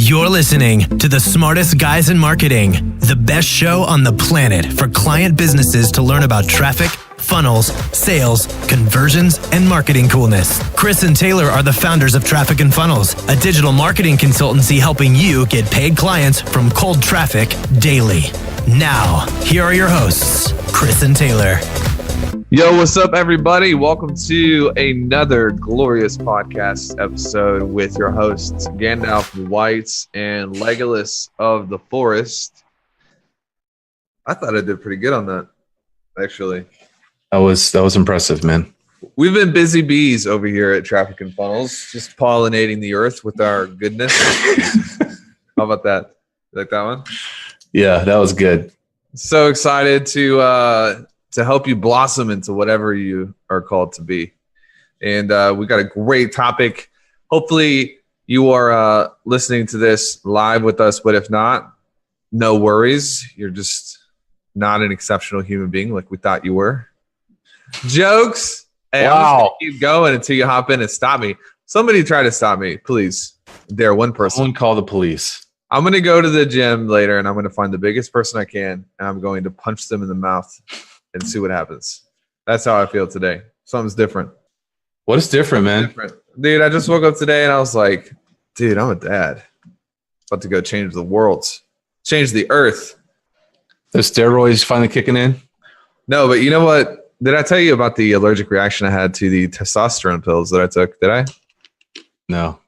You're listening to the smartest guys in marketing, the best show on the planet for client businesses to learn about traffic, funnels, sales, conversions, and marketing coolness. Chris and Taylor are the founders of Traffic and Funnels, a digital marketing consultancy helping you get paid clients from cold traffic daily. Now, here are your hosts, Chris and Taylor. Yo, what's up, everybody? Welcome to another glorious podcast episode with your hosts, Gandalf White and Legolas of the Forest. I thought I did pretty good on that, actually. That was impressive, man. We've been busy bees over here at Traffic and Funnels, just pollinating the earth with our goodness. How about that? You like that one? Yeah, that was good. So excited to help you blossom into whatever you are called to be. And we got a great topic. Hopefully you are listening to this live with us, but if not, no worries. You're just not an exceptional human being like we thought you were. Jokes. Hey, wow. I'm just gonna keep going until you hop in and stop me. Somebody try to stop me, please. Dare one person. Someone call the police. I'm going to go to the gym later and I'm going to find the biggest person I can and I'm going to punch them in the mouth and see what happens. That's how I feel today. Something's different. What is different, man? Dude, I just woke up today and I was like, dude, I'm a dad. About to go change the world. Change the earth. The steroids finally kicking in? No, but you know what? Did I tell you about the allergic reaction I had to the testosterone pills that I took? Did I? No.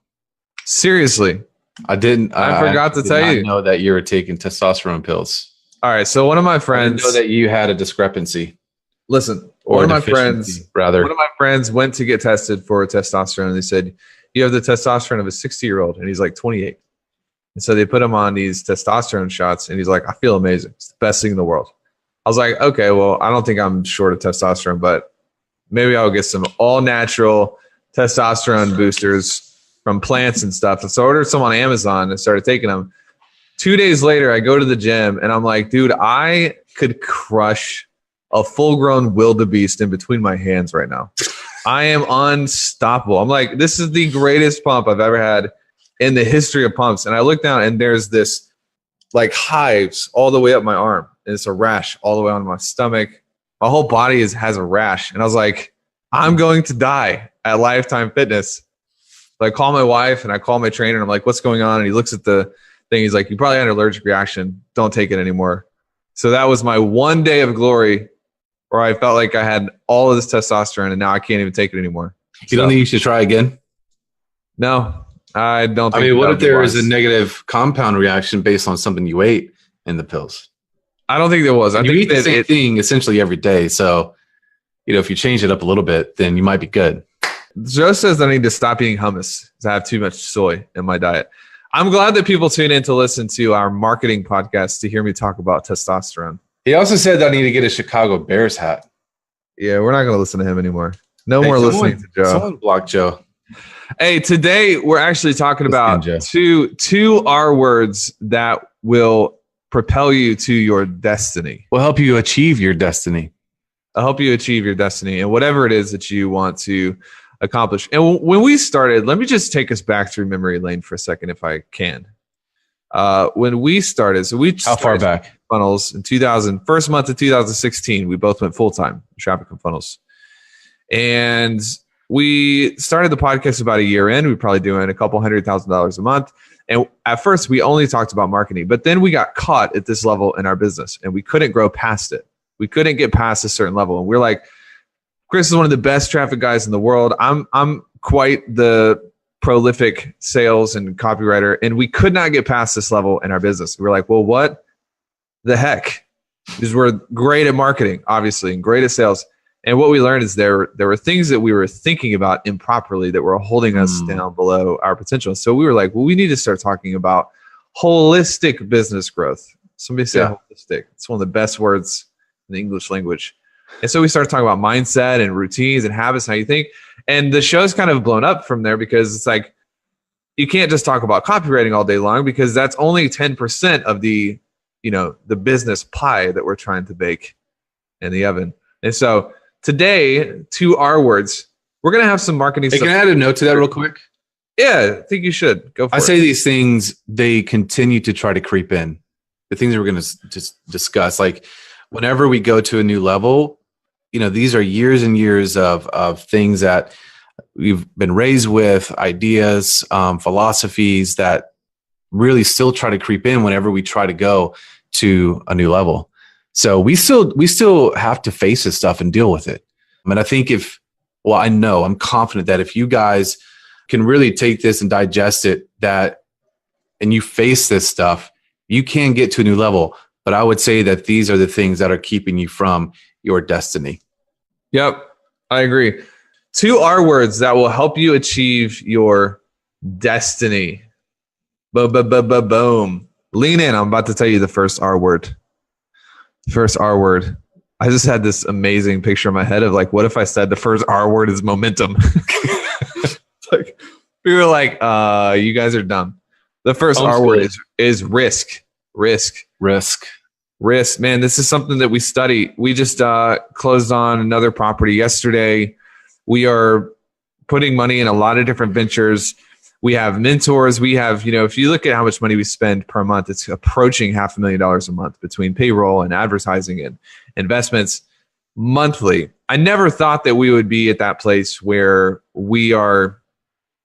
Seriously. I didn't. I forgot to tell you. I did not know that you were taking testosterone pills. All right. So one of my friends. I didn't know that you had a discrepancy. Listen, one of my friends went to get tested for testosterone. They said, you have the testosterone of a 60-year-old, and he's like 28. And so they put him on these testosterone shots, and he's like, I feel amazing. It's the best thing in the world. I was like, okay, well, I don't think I'm short of testosterone, but maybe I'll get some all-natural testosterone boosters from plants and stuff. And so I ordered some on Amazon and started taking them. 2 days later, I go to the gym, and I'm like, dude, I could crush a full-grown wildebeest in between my hands right now. I am unstoppable. I'm like, this is the greatest pump I've ever had in the history of pumps. And I look down and there's this like hives all the way up my arm. And it's a rash all the way on my stomach. My whole body has a rash. And I was like, I'm going to die at Lifetime Fitness. So I call my wife and I call my trainer and I'm like, what's going on? And he looks at the thing. He's like, you probably had an allergic reaction. Don't take it anymore. So that was my one day of glory where I felt like I had all of this testosterone and now I can't even take it anymore. You don't think you should try again? No, I don't think. I mean, what if there is a negative compound reaction based on something you ate in the pills? I don't think there was. I you think eat the same thing essentially every day. So, if you change it up a little bit, then you might be good. Joe says I need to stop eating hummus because I have too much soy in my diet. I'm glad that people tune in to listen to our marketing podcast to hear me talk about testosterone. He also said that I need to get a Chicago Bears hat. Yeah, we're not going to listen to him anymore. No more listening to Joe. Someone block Joe. Hey, today we're actually talking about two R words that will propel you to your destiny. Will help you achieve your destiny. I'll help you achieve your destiny and whatever it is that you want to accomplish. And when we started, let me just take us back through memory lane for a second, if I can. When we started, how far back? Funnels in first month of 2016, we both went full time, Traffic and Funnels, and we started the podcast about a year in. We were probably doing a couple $100,000 a month. And at first, we only talked about marketing, but then we got caught at this level in our business, and we couldn't grow past it. We couldn't get past a certain level, and we're like, Chris is one of the best traffic guys in the world. I'm quite the prolific sales and copywriter, and we could not get past this level in our business. We were like, well, what the heck? Because we're great at marketing, obviously, and great at sales. And what we learned is there were things that we were thinking about improperly that were holding us down below our potential. So we were like, well, we need to start talking about holistic business growth. Somebody say holistic. It's one of the best words in the English language. And so we started talking about mindset and routines and habits and how you think. And the show's kind of blown up from there because it's like, you can't just talk about copywriting all day long because that's only 10% of the business pie that we're trying to bake in the oven. And so today, 2 R words, we're going to have some marketing stuff. Can I add a note to that real quick? Yeah, I think you should go for it. I say these things, they continue to try to creep in. The things that we're going to just discuss, like whenever we go to a new level, these are years and years of things that we've been raised with, ideas, philosophies that really still try to creep in whenever we try to go to a new level. So we still have to face this stuff and deal with it. And I think I'm confident that if you guys can really take this and digest it, and you face this stuff, you can get to a new level. But I would say that these are the things that are keeping you from your destiny. Yep, I agree. 2 R words that will help you achieve your destiny. Boom. Lean in. I'm about to tell you the first R word. First R word. I just had this amazing picture in my head of like, what if I said the first R word is momentum? Like, we were like, you guys are dumb. The first R word is risk. Risk. Man, this is something that we study. We just closed on another property yesterday. We are putting money in a lot of different ventures. We have mentors. We have, if you look at how much money we spend per month, it's approaching $500,000 a month between payroll and advertising and investments monthly. I never thought that we would be at that place where we are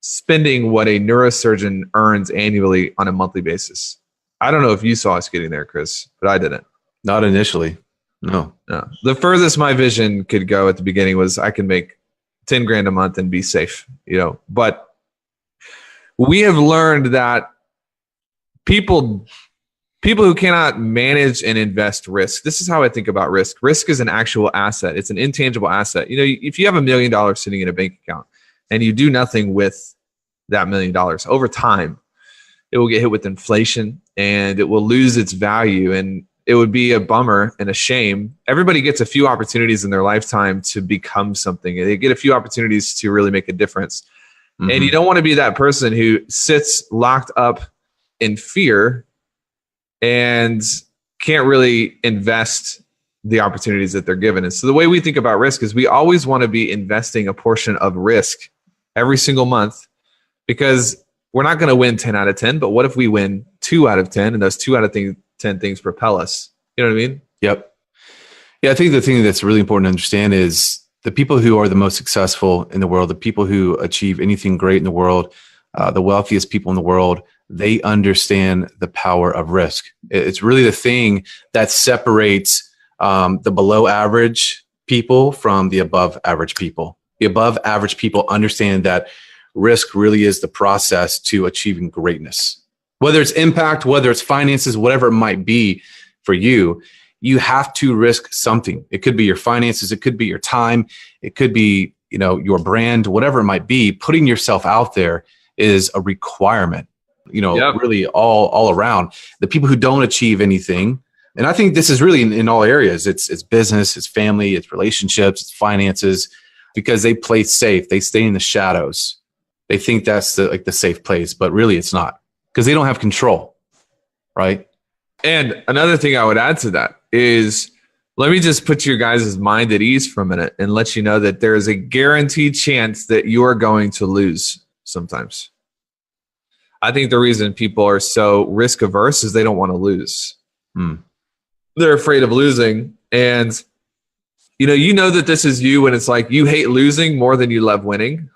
spending what a neurosurgeon earns annually on a monthly basis. I don't know if you saw us getting there, Chris, but I didn't. Not initially. No. The furthest my vision could go at the beginning was I can make 10 grand a month and be safe, but we have learned that people who cannot manage and invest risk. This is how I think about risk. Risk is an actual asset. It's an intangible asset. If you have $1 million sitting in a bank account and you do nothing with that $1 million over time, it will get hit with inflation and it will lose its value. And it would be a bummer and a shame. Everybody gets a few opportunities in their lifetime to become something. They get a few opportunities to really make a difference. Mm-hmm. And you don't want to be that person who sits locked up in fear and can't really invest the opportunities that they're given. And so the way we think about risk is we always want to be investing a portion of risk every single month, because we're not going to win 10 out of 10, but what if we win 2 out of 10 and those 2 out of 10 things propel us? You know what I mean? Yep. Yeah, I think the thing that's really important to understand is the people who are the most successful in the world, the people who achieve anything great in the world, the wealthiest people in the world, they understand the power of risk. It's really the thing that separates the below average people from the above average people. The above average people understand that risk really is the process to achieving greatness. Whether it's impact, whether it's finances, whatever it might be for you, you have to risk something. It could be your finances, it could be your time, it could be, your brand, whatever it might be. Putting yourself out there is a requirement, really all around. The people who don't achieve anything, and I think this is really in all areas. It's business, it's family, it's relationships, it's finances, because they play safe. They stay in the shadows. They think that's the safe place, but really it's not, because they don't have control, right? And another thing I would add to that is, let me just put your guys' mind at ease for a minute and let you know that there is a guaranteed chance that you are going to lose sometimes. I think the reason people are so risk averse is they don't want to lose. They're afraid of losing. And you know that this is you when it's like you hate losing more than you love winning.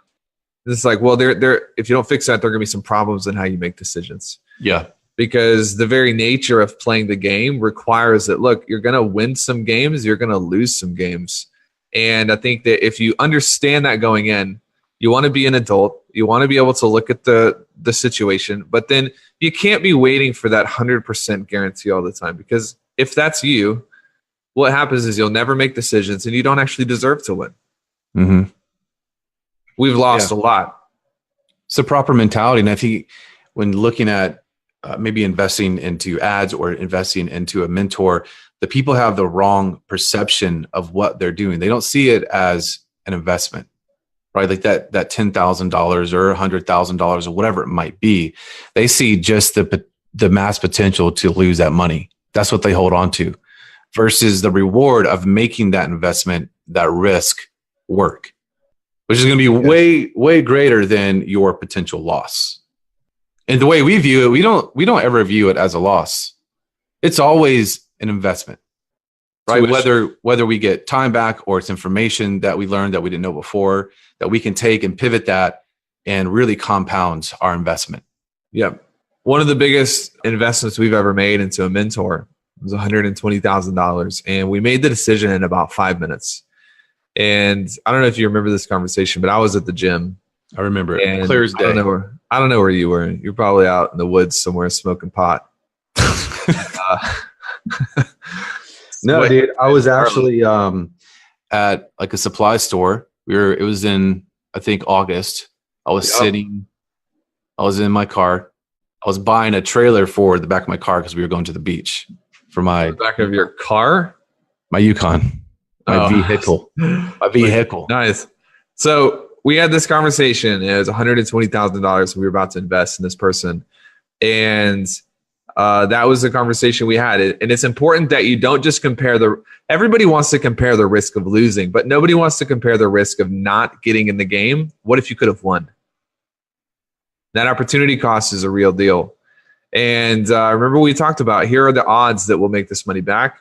It's like, well, if you don't fix that, there are going to be some problems in how you make decisions. Yeah. Because the very nature of playing the game requires that, look, you're going to win some games, you're going to lose some games. And I think that if you understand that going in, you want to be an adult, you want to be able to look at the situation, but then you can't be waiting for that 100% guarantee all the time. Because if that's you, what happens is you'll never make decisions and you don't actually deserve to win. Mm-hmm. We've lost a lot. It's the proper mentality. And I think when looking at maybe investing into ads or investing into a mentor, the people have the wrong perception of what they're doing. They don't see it as an investment, right? Like that $10,000 or $100,000 or whatever it might be. They see just the mass potential to lose that money. That's what they hold on to, versus the reward of making that investment, that risk work. which is going to be way greater than your potential loss. And the way we view it, we don't ever view it as a loss. It's always an investment, right? Whether we get time back or it's information that we learned that we didn't know before, that we can take and pivot that and really compound our investment. Yeah. One of the biggest investments we've ever made into a mentor was $120,000. And we made the decision in about 5 minutes. And I don't know if you remember this conversation, but I was at the gym. I remember it. Clear as day. I don't know where you were. You're probably out in the woods somewhere smoking pot. No, dude. I was actually at like a supply store. It was in, I think, August. I was I was in my car. I was buying a trailer for the back of my car because we were going to the beach for my back of your car, my Yukon, my vehicle, my vehicle. Nice. So we had this conversation. It was $120,000 we were about to invest in this person, and that was the conversation we had. And it's important that you don't just compare everybody wants to compare the risk of losing, but nobody wants to compare the risk of not getting in the game. What if you could have won? That opportunity cost is a real deal. And remember we talked about, here are the odds that we'll make this money back.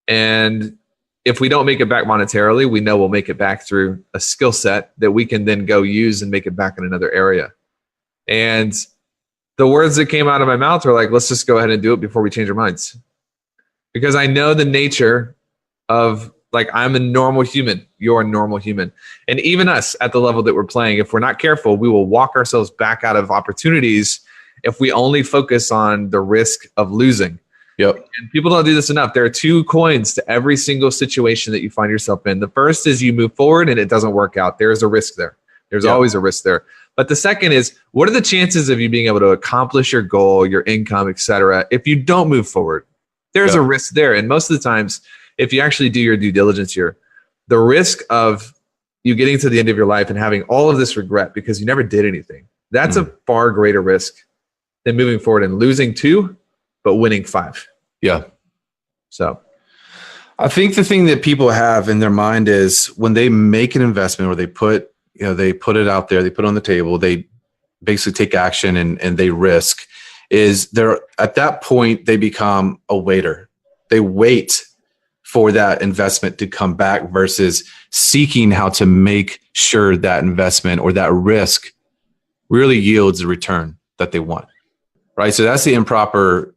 And if we don't make it back monetarily, we know we'll make it back through a skill set that we can then go use and make it back in another area. And the words that came out of my mouth were like, let's just go ahead and do it before we change our minds. Because I know the nature of, like, I'm a normal human. You're a normal human. And even us at the level that we're playing, if we're not careful, we will walk ourselves back out of opportunities if we only focus on the risk of losing. Yep. And people don't do this enough. There are two coins to every single situation that you find yourself in. The first is you move forward and it doesn't work out. There is a risk there. There's always a risk there. But the second is, what are the chances of you being able to accomplish your goal, your income, et cetera, if you don't move forward? There's a risk there. And most of the times, if you actually do your due diligence here, the risk of you getting to the end of your life and having all of this regret because you never did anything, that's a far greater risk than moving forward and losing 2, but winning 5. Yeah. So I think the thing that people have in their mind is when they make an investment or they put it out there, they put it on the table, they basically take action and they risk, is they're at that point, they become a waiter. They wait for that investment to come back versus seeking how to make sure that investment or that risk really yields the return that they want. Right. So that's the improper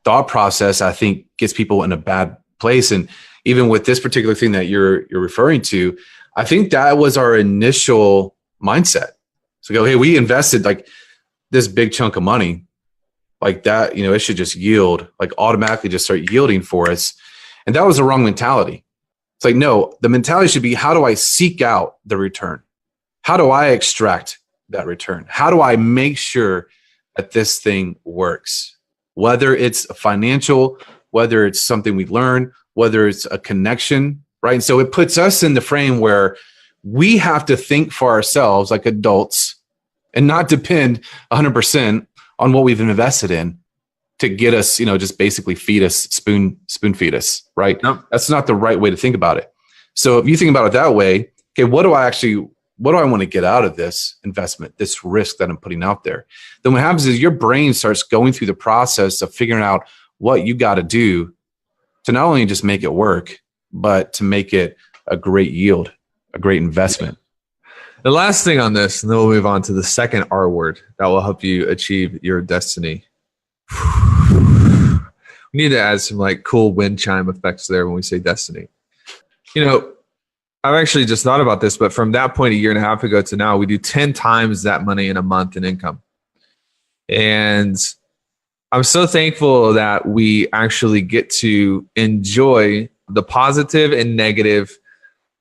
thought process, I think, gets people in a bad place. And even with this particular thing that you're referring to, I think that was our initial mindset. So go, hey, we invested like this big chunk of money like that, it should just yield, like automatically just start yielding for us. And that was the wrong mentality. It's like, no, the mentality should be, how do I seek out the return? How do I extract that return? How do I make sure that this thing works? Whether it's financial, whether it's something we learn, whether it's a connection, right? And so it puts us in the frame where we have to think for ourselves like adults and not depend 100% on what we've invested in to get us, just basically feed us, spoon feed us, right? No. That's not the right way to think about it. So if you think about it that way, okay, what do I want to get out of this investment, this risk that I'm putting out there? Then what happens is your brain starts going through the process of figuring out what you got to do to not only just make it work, but to make it a great yield, a great investment. The last thing on this, and then we'll move on to the second R word that will help you achieve your destiny. We need to add some like cool wind chime effects there when we say destiny. I've actually just thought about this, but from that point a year and a half ago to now, we do 10 times that money in a month in income. And I'm so thankful that we actually get to enjoy the positive and negative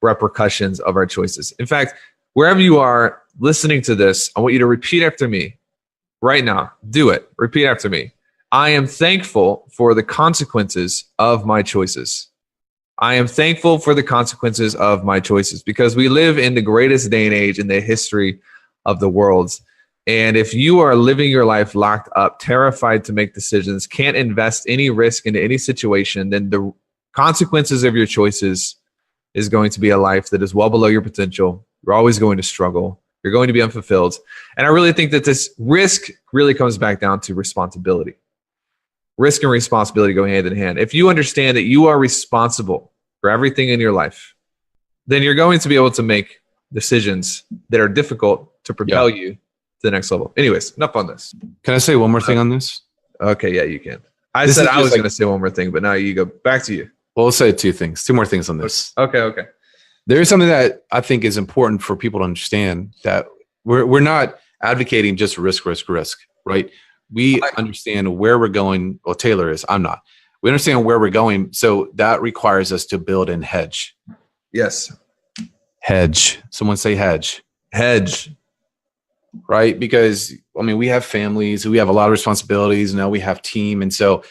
repercussions of our choices. In fact, wherever you are listening to this, I want you to repeat after me right now. Do it. Repeat after me. I am thankful for the consequences of my choices. I am thankful for the consequences of my choices, because we live in the greatest day and age in the history of the world. And if you are living your life locked up, terrified to make decisions, can't invest any risk into any situation, then the consequences of your choices is going to be a life that is well below your potential, You're always going to struggle. You're going to be unfulfilled. And I really think that this risk really comes back down to responsibility. Risk and responsibility go hand in hand. If you understand that you are responsible for everything in your life, then you're going to be able to make decisions that are difficult to propel you to the next level. Anyways, enough on this. Can I say one more thing on this? Okay, yeah, you can. I said I was going to say one more thing, but now you go. Back to you. Well, we'll say two more things on this. Okay. There is something that I think is important for people to understand, that we're not advocating just risk, right? We understand where we're going. Well, Taylor is. I'm not. We understand where we're going. So that requires us to build and hedge. Yes. Hedge. Someone say hedge. Hedge. Right? Because, I mean, we have families, we have a lot of responsibilities. Now we have team. And so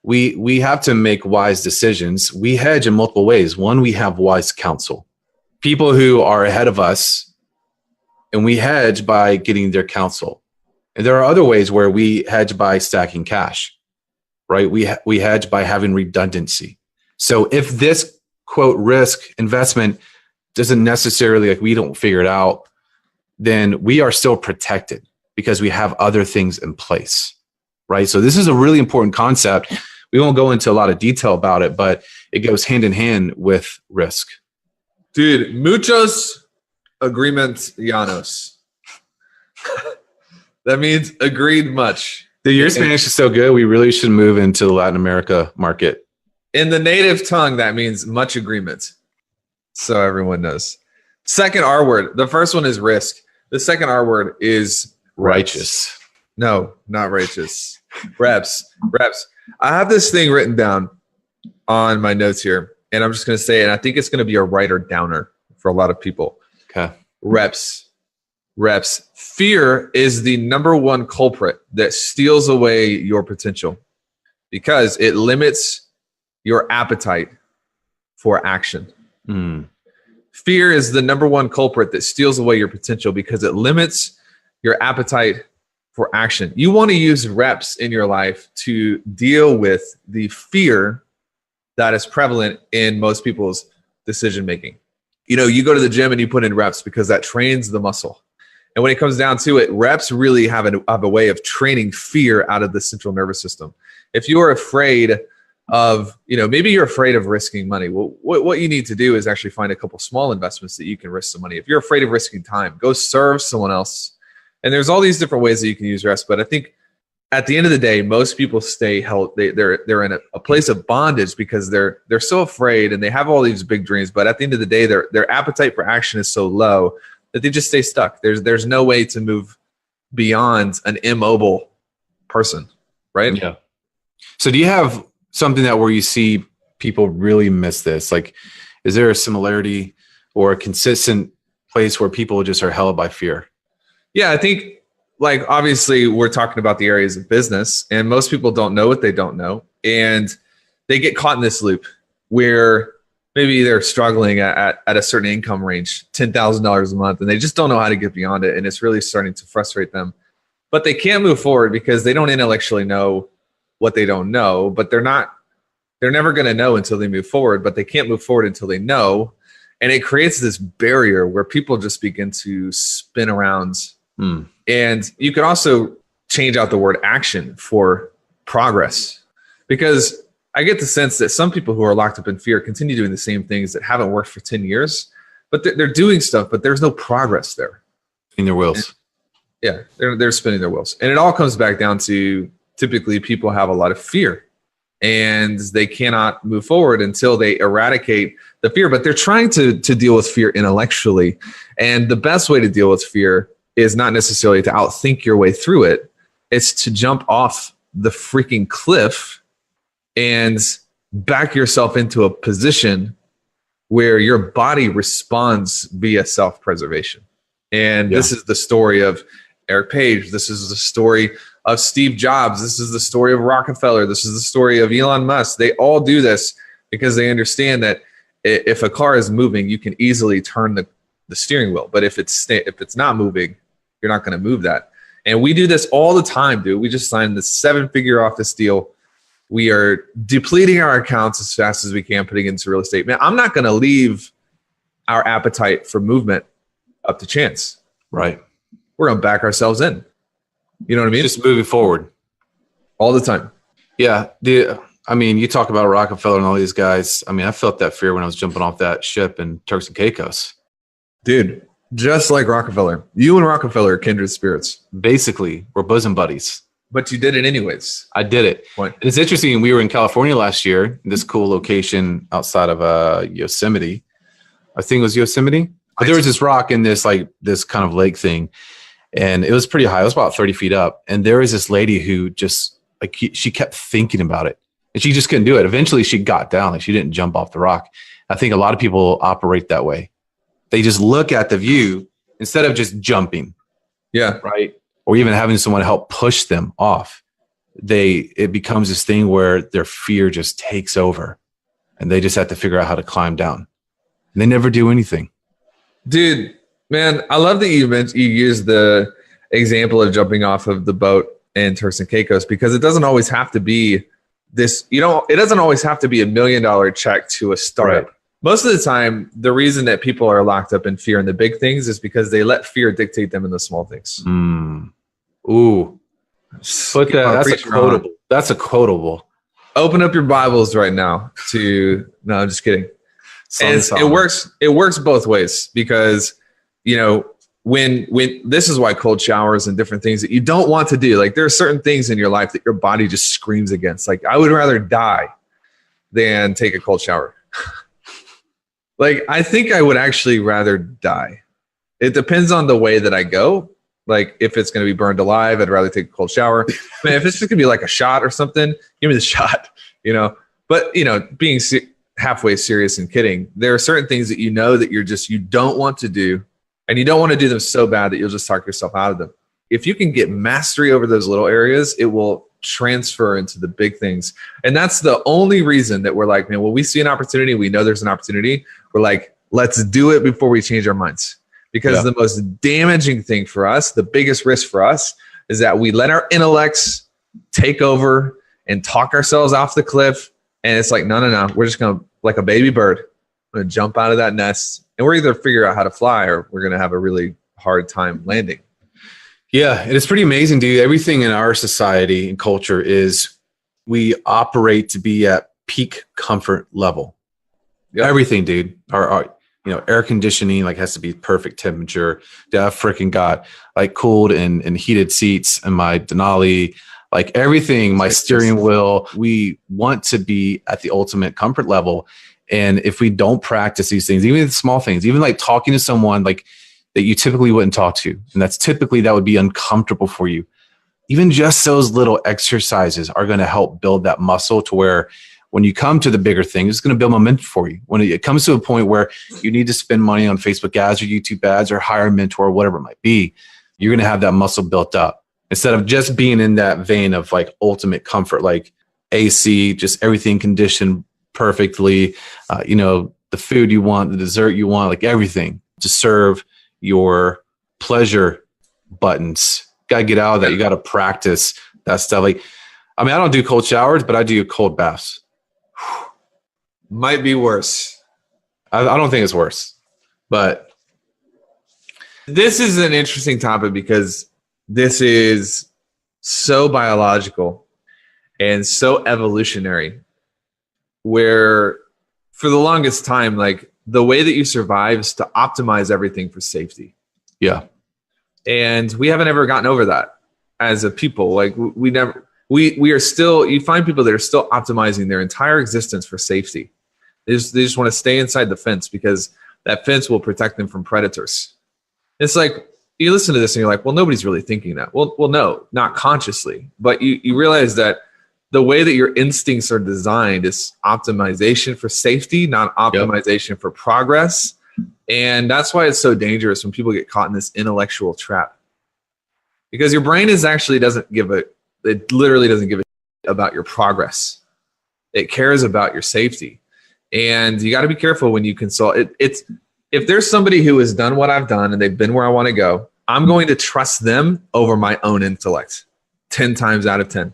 we have to make wise decisions. We hedge in multiple ways. One, we have wise counsel. People who are ahead of us, and we hedge by getting their counsel. And there are other ways where we hedge by stacking cash, right? We hedge by having redundancy. So if this quote risk investment doesn't necessarily, like, we don't figure it out, then we are still protected because we have other things in place, right? So this is a really important concept. We won't go into a lot of detail about it, but it goes hand in hand with risk. Dude, muchos agreementanos. That means agreed much. Dude, your Spanish is so good. We really should move into the Latin America market. In the native tongue, that means much agreement. So everyone knows. Second R word. The first one is risk. The second R word is righteous. No, not righteous. Reps. I have this thing written down on my notes here, and I'm just going to say it. And I think it's going to be a writer downer for a lot of people. Okay. Reps. Fear is the number one culprit that steals away your potential because it limits your appetite for action. Fear is the number one culprit that steals away your potential because it limits your appetite for action. You want to use reps in your life to deal with the fear that is prevalent in most people's decision making. You know, you go to the gym and you put in reps because that trains the muscle. And when it comes down to it, reps really have a way of training fear out of the central nervous system. If you are afraid of, maybe you're afraid of risking money. Well, what you need to do is actually find a couple small investments that you can risk some money. If you're afraid of risking time, go serve someone else. And there's all these different ways that you can use reps. But I think at the end of the day, most people stay held. They're in a place of bondage because they're so afraid and they have all these big dreams. But at the end of the day, their appetite for action is so low that they just stay stuck. There's no way to move beyond an immobile person, right? Yeah. So do you have something that where you see people really miss this? Like, is there a similarity or a consistent place where people just are held by fear? Yeah, I think, like, obviously we're talking about the areas of business, and most people don't know what they don't know. And they get caught in this loop where maybe they're struggling at a certain income range, $10,000 a month, and they just don't know how to get beyond it. And it's really starting to frustrate them. But they can't move forward because they don't intellectually know what they don't know, but they're never going to know until they move forward, but they can't move forward until they know. And it creates this barrier where people just begin to spin around. And you can also change out the word action for progress, because I get the sense that some people who are locked up in fear continue doing the same things that haven't worked for 10 years, but they're doing stuff, but there's no progress there. In their wheels. Yeah, they're spinning their wheels. And it all comes back down to, typically people have a lot of fear and they cannot move forward until they eradicate the fear, but they're trying to deal with fear intellectually. And the best way to deal with fear is not necessarily to outthink your way through it. It's to jump off the freaking cliff and back yourself into a position where your body responds via self-preservation. And this is the story of Eric Page. This is the story of Steve Jobs. This is the story of Rockefeller. This is the story of Elon Musk. They all do this because they understand that if a car is moving, you can easily turn the steering wheel. But if it's not moving, you're not going to move that. And we do this all the time, dude. We just signed this 7-figure office deal. We are depleting our accounts as fast as we can, putting into real estate. Man, I'm not going to leave our appetite for movement up to chance. Right. We're going to back ourselves in. You know what I mean? Just moving forward. All the time. Yeah. You talk about Rockefeller and all these guys. I mean, I felt that fear when I was jumping off that ship in Turks and Caicos. Dude, just like Rockefeller. You and Rockefeller are kindred spirits. Basically, we're bosom buddies. But you did it anyways. I did it. Point. And it's interesting. We were in California last year, this cool location outside of Yosemite. I think it was Yosemite. But there was this rock in this kind of lake thing. And it was pretty high. It was about 30 feet up. And there was this lady who just she kept thinking about it. And she just couldn't do it. Eventually she got down. Like she didn't jump off the rock. I think a lot of people operate that way. They just look at the view instead of just jumping. Yeah. Right. Or even having someone help push them off. It becomes this thing where their fear just takes over and they just have to figure out how to climb down. And they never do anything. Dude, man, I love that you use the example of jumping off of the boat in Turks and Caicos, because it doesn't always have to be this, it doesn't always have to be $1 million check to a startup. Right. Most of the time, the reason that people are locked up in fear in the big things is because they let fear dictate them in the small things. Ooh. But that's a quotable. That's a quotable. Open up your Bibles right now no, I'm just kidding. And it works both ways, because, when this is why cold showers and different things that you don't want to do, like there are certain things in your life that your body just screams against. Like I would rather die than take a cold shower. Like I think I would actually rather die. It depends on the way that I go. Like if it's going to be burned alive, I'd rather take a cold shower. Man, if it's just going to be like a shot or something, give me the shot, But, being halfway serious and kidding, there are certain things that that you don't want to do, and you don't want to do them so bad that you'll just talk yourself out of them. If you can get mastery over those little areas, it will transfer into the big things. And that's the only reason that we're like, man, when we see an opportunity, we know there's an opportunity. We're like, let's do it before we change our minds. Because the most damaging thing for us, the biggest risk for us, is that we let our intellects take over and talk ourselves off the cliff. And it's like, no. We're just going to, like a baby bird, I'm going to jump out of that nest. And we're either figure out how to fly or we're going to have a really hard time landing. Yeah. And it's pretty amazing, dude. Everything in our society and culture is we operate to be at peak comfort level. Yep. Everything, dude. Our air conditioning has to be perfect temperature. I've freaking got cooled and heated seats in my Denali, everything, my steering wheel. We want to be at the ultimate comfort level. And if we don't practice these things, even the small things, even talking to someone that you typically wouldn't talk to, and that would be uncomfortable for you. Even just those little exercises are going to help build that muscle to where when you come to the bigger things, it's going to build momentum for you. When it comes to a point where you need to spend money on Facebook ads or YouTube ads or hire a mentor or whatever it might be, you're going to have that muscle built up instead of just being in that vein of ultimate comfort, like AC, just everything conditioned perfectly. The food you want, the dessert you want, everything to serve your pleasure buttons. Got to get out of that. You got to practice that stuff. I don't do cold showers, but I do cold baths. Might be worse. I don't think it's worse, but this is an interesting topic because this is so biological and so evolutionary, where for the longest time, the way that you survive is to optimize everything for safety. Yeah. And we haven't ever gotten over that as a people. We are still, you find people that are still optimizing their entire existence for safety. They just want to stay inside the fence because that fence will protect them from predators. It's you listen to this and you're like, well, nobody's really thinking that. Well, no, not consciously, but you realize that the way that your instincts are designed is optimization for safety, not optimization for progress. And that's why it's so dangerous when people get caught in this intellectual trap, because your brain it literally doesn't give a shit about your progress. It cares about your safety. And you got to be careful when you consult. If there's somebody who has done what I've done and they've been where I want to go, I'm going to trust them over my own intellect 10 times out of 10.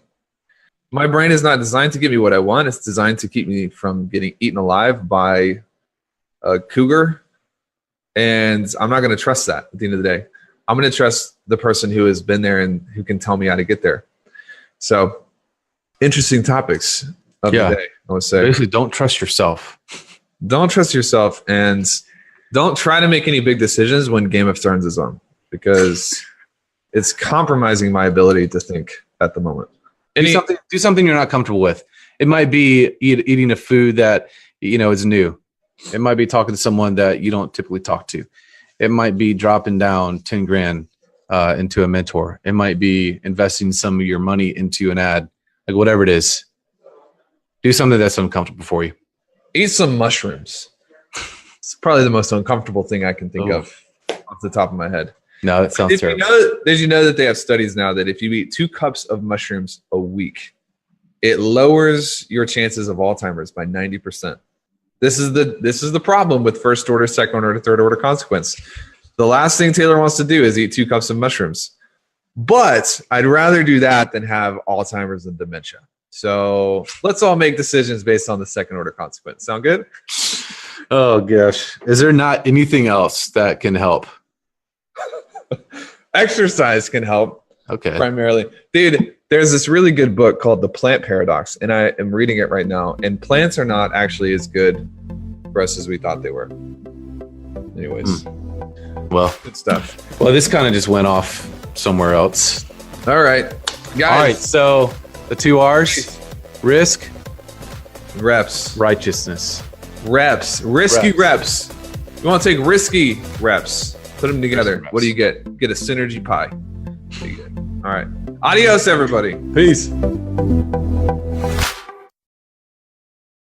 My brain is not designed to give me what I want. It's designed to keep me from getting eaten alive by a cougar And I'm not going to trust that at the end of the day. I'm going to trust the person who has been there and who can tell me how to get there. So interesting topics of the day, I would say. Basically, don't trust yourself. Don't trust yourself, and don't try to make any big decisions when Game of Thrones is on, because it's compromising my ability to think at the moment. Do something you're not comfortable with. It might be eating a food that, is new. It might be talking to someone that you don't typically talk to. It might be dropping down 10 grand into a mentor. It might be investing some of your money into an ad, like whatever it is. Do something that's uncomfortable for you. Eat some mushrooms. It's probably the most uncomfortable thing I can think of off the top of my head. No, that sounds terrible. Did you know that they have studies now that if you eat 2 cups of mushrooms a week, it lowers your chances of Alzheimer's by 90%. This is the problem with first order, second order, third order consequence. The last thing Taylor wants to do is eat 2 cups of mushrooms. But I'd rather do that than have Alzheimer's and dementia. So let's all make decisions based on the second order consequence. Sound good? Oh, gosh. Is there not anything else that can help? Exercise can help. Okay. Primarily. Dude, there's this really good book called The Plant Paradox, and I am reading it right now. And plants are not actually as good for us as we thought they were. Anyways. Well, good stuff. Well, this kind of just went off somewhere else. All right. Guys. All right. So the 2 R's, risk, reps, righteousness. Reps. Risky reps. You want to take risky reps. Put them together. What do you get? Get a synergy pie. What do you get? All right. Adios, everybody. Peace.